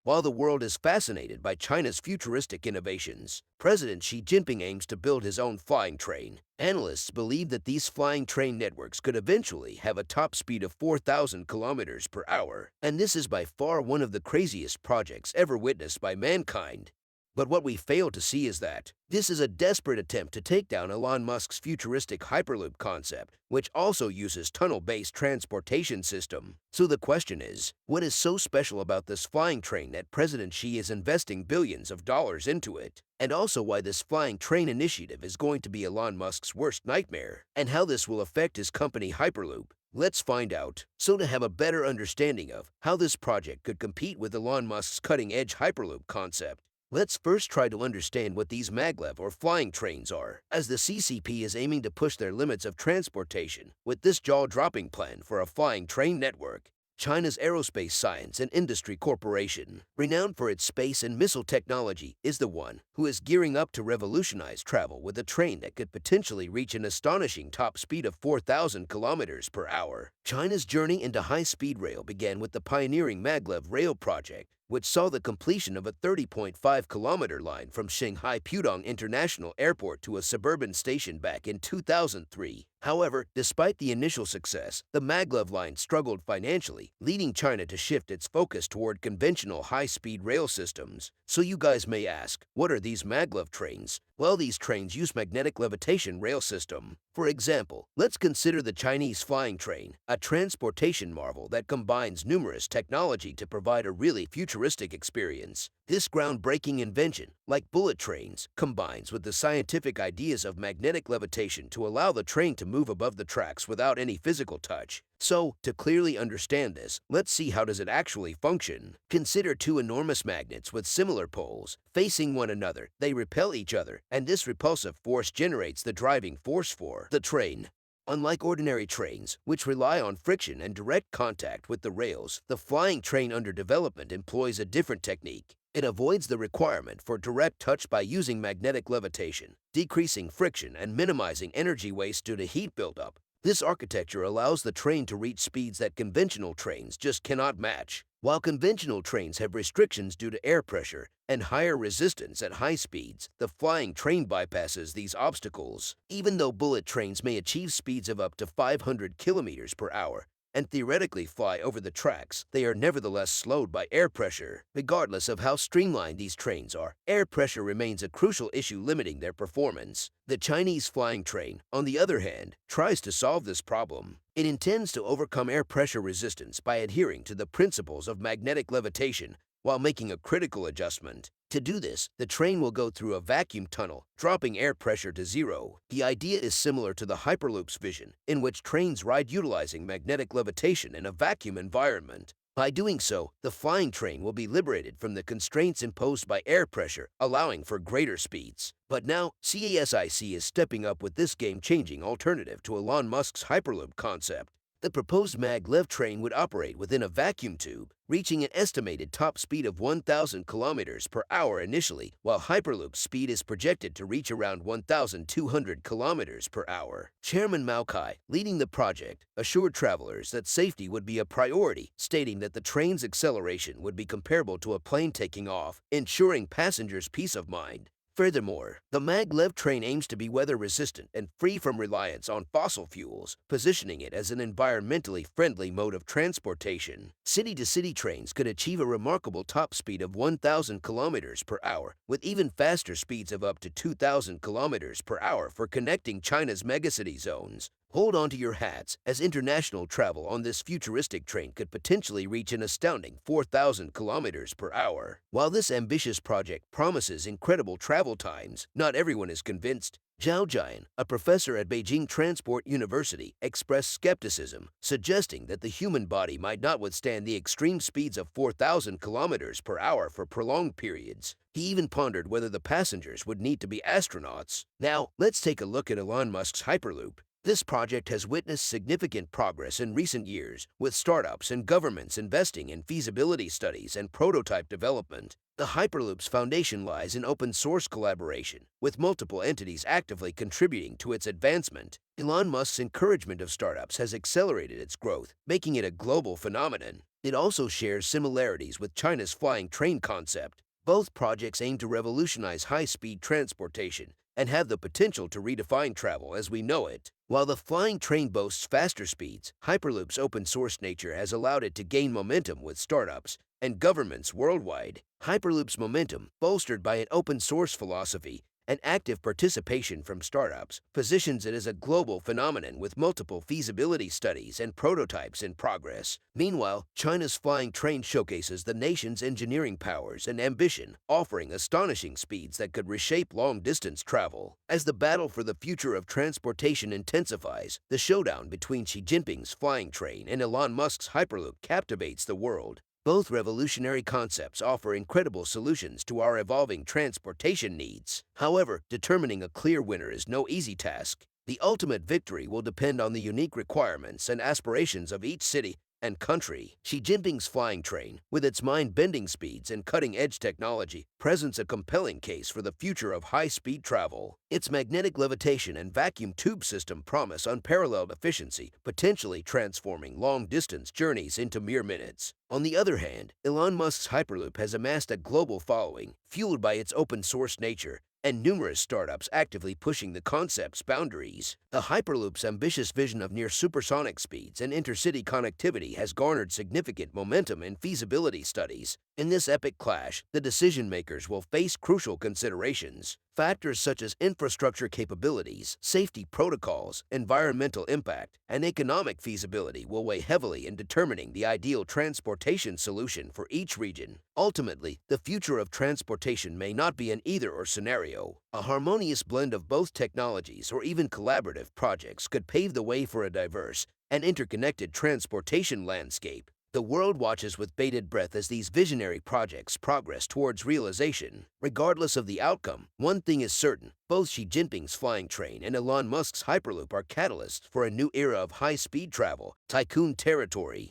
While the world is fascinated by China's futuristic innovations, President Xi Jinping aims to build his own flying train. Analysts believe that these flying train networks could eventually have a top speed of 4,000 kilometers per hour, and this is by far one of the craziest projects ever witnessed by mankind. But what we fail to see is that this is a desperate attempt to take down Elon Musk's futuristic Hyperloop concept, which also uses tunnel-based transportation system. So the question is, what is so special about this flying train that President Xi is investing billions of dollars into it? And also why this flying train initiative is going to be Elon Musk's worst nightmare, and how this will affect his company Hyperloop. Let's find out. So to have a better understanding of how this project could compete with Elon Musk's cutting-edge Hyperloop concept, let's first try to understand what these maglev or flying trains are, as the CCP is aiming to push their limits of transportation with this jaw-dropping plan for a flying train network. China's Aerospace Science and Industry Corporation, renowned for its space and missile technology, is the one who is gearing up to revolutionize travel with a train that could potentially reach an astonishing top speed of 4,000 kilometers per hour. China's journey into high-speed rail began with the pioneering maglev rail project, which saw the completion of a 30.5-kilometer line from Shanghai Pudong International Airport to a suburban station back in 2003. However, despite the initial success, the maglev line struggled financially, leading China to shift its focus toward conventional high-speed rail systems. So you guys may ask, what are these maglev trains? Well, these trains use magnetic levitation rail system. For example, let's consider the Chinese flying train, a transportation marvel that combines numerous technology to provide a really futuristic experience. This groundbreaking invention, like bullet trains, combines with the scientific ideas of magnetic levitation to allow the train to move above the tracks without any physical touch. So, to clearly understand this, let's see how does it actually function. Consider two enormous magnets with similar poles. Facing one another, they repel each other, and this repulsive force generates the driving force for the train. Unlike ordinary trains, which rely on friction and direct contact with the rails, the flying train under development employs a different technique. It avoids the requirement for direct touch by using magnetic levitation, decreasing friction and minimizing energy waste due to heat buildup. This architecture allows the train to reach speeds that conventional trains just cannot match. While conventional trains have restrictions due to air pressure and higher resistance at high speeds, the flying train bypasses these obstacles. Even though bullet trains may achieve speeds of up to 500 kilometers per hour, and theoretically fly over the tracks, they are nevertheless slowed by air pressure. Regardless of how streamlined these trains are, air pressure remains a crucial issue limiting their performance. The Chinese flying train, on the other hand, tries to solve this problem. It intends to overcome air pressure resistance by adhering to the principles of magnetic levitation while making a critical adjustment. To do this, the train will go through a vacuum tunnel, dropping air pressure to zero. The idea is similar to the Hyperloop's vision, in which trains ride utilizing magnetic levitation in a vacuum environment. By doing so, the flying train will be liberated from the constraints imposed by air pressure, allowing for greater speeds. But now, CASIC is stepping up with this game-changing alternative to Elon Musk's Hyperloop concept. The proposed maglev train would operate within a vacuum tube, reaching an estimated top speed of 1,000 kilometers per hour initially, while Hyperloop's speed is projected to reach around 1,200 kilometers per hour. Chairman Mao Kai, leading the project, assured travelers that safety would be a priority, stating that the train's acceleration would be comparable to a plane taking off, ensuring passengers' peace of mind. Furthermore, the maglev train aims to be weather-resistant and free from reliance on fossil fuels, positioning it as an environmentally friendly mode of transportation. City-to-city trains could achieve a remarkable top speed of 1,000 kilometers per hour, with even faster speeds of up to 2,000 kilometers per hour for connecting China's megacity zones. Hold on to your hats, as international travel on this futuristic train could potentially reach an astounding 4,000 kilometers per hour. While this ambitious project promises incredible travel times, not everyone is convinced. Zhao Jian, a professor at Beijing Transport University, expressed skepticism, suggesting that the human body might not withstand the extreme speeds of 4,000 kilometers per hour for prolonged periods. He even pondered whether the passengers would need to be astronauts. Now, let's take a look at Elon Musk's Hyperloop. This project has witnessed significant progress in recent years, with startups and governments investing in feasibility studies and prototype development. The Hyperloop's foundation lies in open-source collaboration, with multiple entities actively contributing to its advancement. Elon Musk's encouragement of startups has accelerated its growth, making it a global phenomenon. It also shares similarities with China's flying train concept. Both projects aim to revolutionize high-speed transportation and have the potential to redefine travel as we know it. While the flying train boasts faster speeds, Hyperloop's open-source nature has allowed it to gain momentum with startups and governments worldwide. Hyperloop's momentum, bolstered by an open-source philosophy and active participation from startups, positions it as a global phenomenon with multiple feasibility studies and prototypes in progress. Meanwhile, China's flying train showcases the nation's engineering powers and ambition, offering astonishing speeds that could reshape long-distance travel. As the battle for the future of transportation intensifies, the showdown between Xi Jinping's flying train and Elon Musk's Hyperloop captivates the world. Both revolutionary concepts offer incredible solutions to our evolving transportation needs. However, determining a clear winner is no easy task. The ultimate victory will depend on the unique requirements and aspirations of each city and country. Xi Jinping's flying train, with its mind-bending speeds and cutting-edge technology, presents a compelling case for the future of high-speed travel. Its magnetic levitation and vacuum tube system promise unparalleled efficiency, potentially transforming long-distance journeys into mere minutes. On the other hand, Elon Musk's Hyperloop has amassed a global following, fueled by its open-source nature and numerous startups actively pushing the concept's boundaries. The Hyperloop's ambitious vision of near supersonic speeds and intercity connectivity has garnered significant momentum in feasibility studies. In this epic clash, the decision-makers will face crucial considerations. Factors such as infrastructure capabilities, safety protocols, environmental impact, and economic feasibility will weigh heavily in determining the ideal transportation solution for each region. Ultimately, the future of transportation may not be an either-or scenario. A harmonious blend of both technologies or even collaborative projects could pave the way for a diverse and interconnected transportation landscape. The world watches with bated breath as these visionary projects progress towards realization. Regardless of the outcome, one thing is certain: both Xi Jinping's flying train and Elon Musk's Hyperloop are catalysts for a new era of high-speed travel, tycoon territory.